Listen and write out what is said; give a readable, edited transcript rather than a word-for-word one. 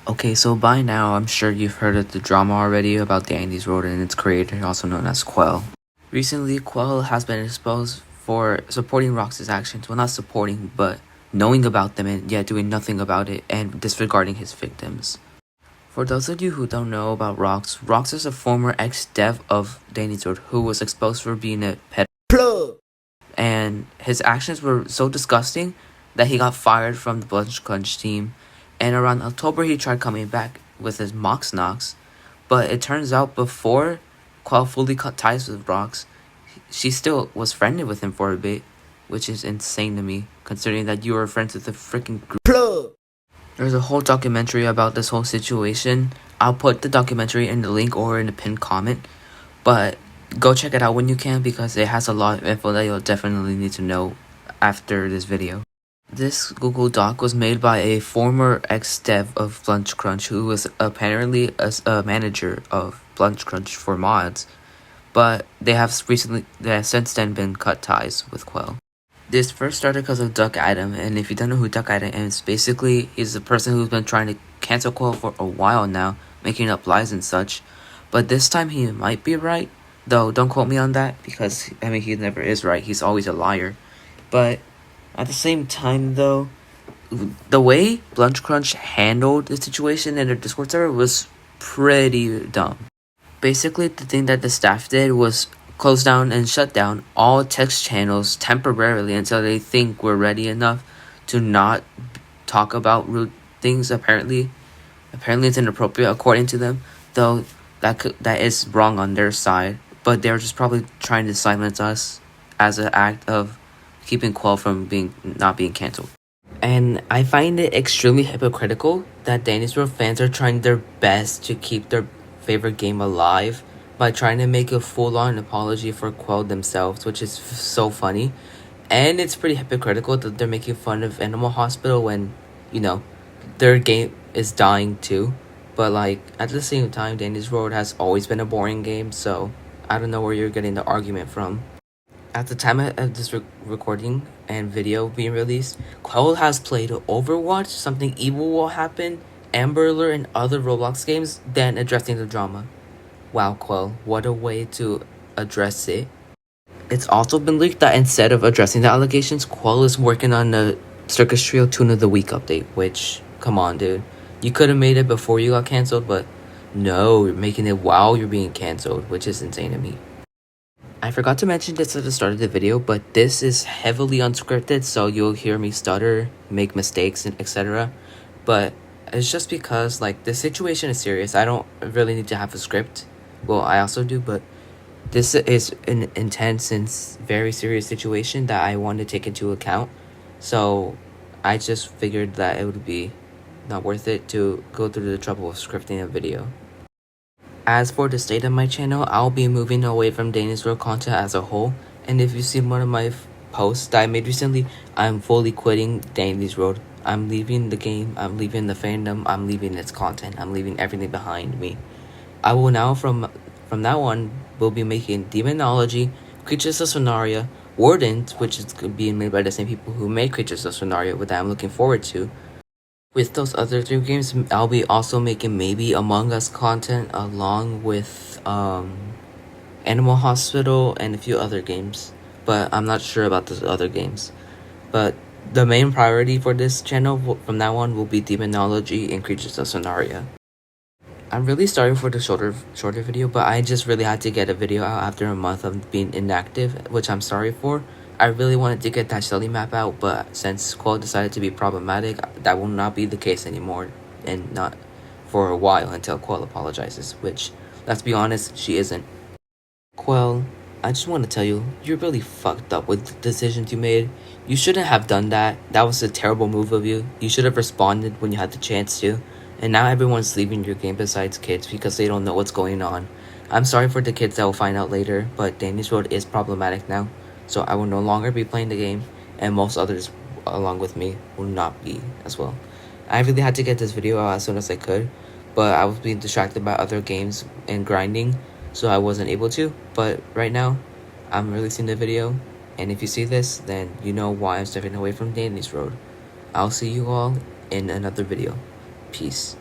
Okay, so by now, I'm sure you've heard of the drama already about Danny's Road and its creator, also known as Quell. Recently, Quell has been exposed for supporting Rox's actions. Well, not supporting, but knowing about them and yet doing nothing about it and disregarding his victims. For those of you who don't know about Rox, Rox is a former ex-dev of Danny's Road who was exposed for being a pet plug. And his actions were so disgusting that he got fired from the Blood Crunch team. And around October, he tried coming back with his Mox Nox. But it turns out before Quell fully cut ties with Rox, she still was friendly with him for a bit, which is insane to me, considering that you were friends with the freaking plug. There's a whole documentary about this whole situation. I'll put the documentary in the link or in the pinned comment, but go check it out when you can because it has a lot of info that you'll definitely need to know after this video. This Google Doc was made by a former ex-dev of Blood Crunch who was apparently a manager of Blood Crunch for mods, but they have since then been cut ties with Quell. This first started because of Duck Adam, and if you don't know who Duck Adam is, basically he's the person who's been trying to cancel Quell for a while now, making up lies and such, but this time he might be right, though don't quote me on that, because, I mean, he never is right, he's always a liar, but at the same time, though, the way Blood Crunch handled the situation in their Discord server was pretty dumb. Basically, the thing that the staff did was close down and shut down all text channels temporarily until they think we're ready enough to not talk about rude things. Apparently it's inappropriate according to them, though that is wrong on their side, but they're just probably trying to silence us as an act of keeping Quell from not being cancelled. And I find it extremely hypocritical that Danny's Road fans are trying their best to keep their favorite game alive by trying to make a full-on apology for Quell themselves, which is so funny. And it's pretty hypocritical that they're making fun of Animal Hospital when, you know, their game is dying too. But like, at the same time, Danny's Road has always been a boring game, so I don't know where you're getting the argument from. At the time of this recording and video being released, Quell has played Overwatch, Something Evil Will Happen, Amber Alert, and other Roblox games than addressing the drama. Wow, Quell, what a way to address it. It's also been leaked that instead of addressing the allegations, Quell is working on the Circus Trio Tune of the Week update, which, come on, dude. You could have made it before you got cancelled, but no, you're making it while you're being cancelled, which is insane to me. I forgot to mention this at the start of the video, but this is heavily unscripted, so you'll hear me stutter, make mistakes, and etc. But it's just because, like, the situation is serious. I don't really need to have a script. Well, I also do, but this is an intense and very serious situation that I want to take into account. So I just figured that it would be not worth it to go through the trouble of scripting a video. As for the state of my channel, I'll be moving away from Danny's Road content as a whole. And if you've seen one of my posts that I made recently, I'm fully quitting Danny's Road. I'm leaving the game, I'm leaving the fandom, I'm leaving its content, I'm leaving everything behind me. I will now, from now on, will be making Demonology, Creatures of Sonaria, Wardens, which is being made by the same people who made Creatures of Sonaria, that I'm looking forward to. With those other 3 games, I'll be also making maybe Among Us content along with Animal Hospital and a few other games. But I'm not sure about those other games. But the main priority for this channel from now on will be Demonology and Creatures of Sonaria. I'm really sorry for the shorter video, but I just really had to get a video out after a month of being inactive, which I'm sorry for. I really wanted to get that Shelly map out, but since Quell decided to be problematic, that will not be the case anymore, and not for a while until Quell apologizes, which, let's be honest, she isn't. Quell, I just want to tell you, you're really fucked up with the decisions you made. You shouldn't have done that. That was a terrible move of you. You should have responded when you had the chance to. And now everyone's leaving your game besides kids because they don't know what's going on. I'm sorry for the kids that will find out later, but Danny's Road is problematic now. So I will no longer be playing the game, and most others along with me will not be as well. I really had to get this video out as soon as I could, but I was being distracted by other games and grinding, so I wasn't able to. But right now, I'm releasing the video, and if you see this, then you know why I'm stepping away from Danny's Road. I'll see you all in another video. Peace.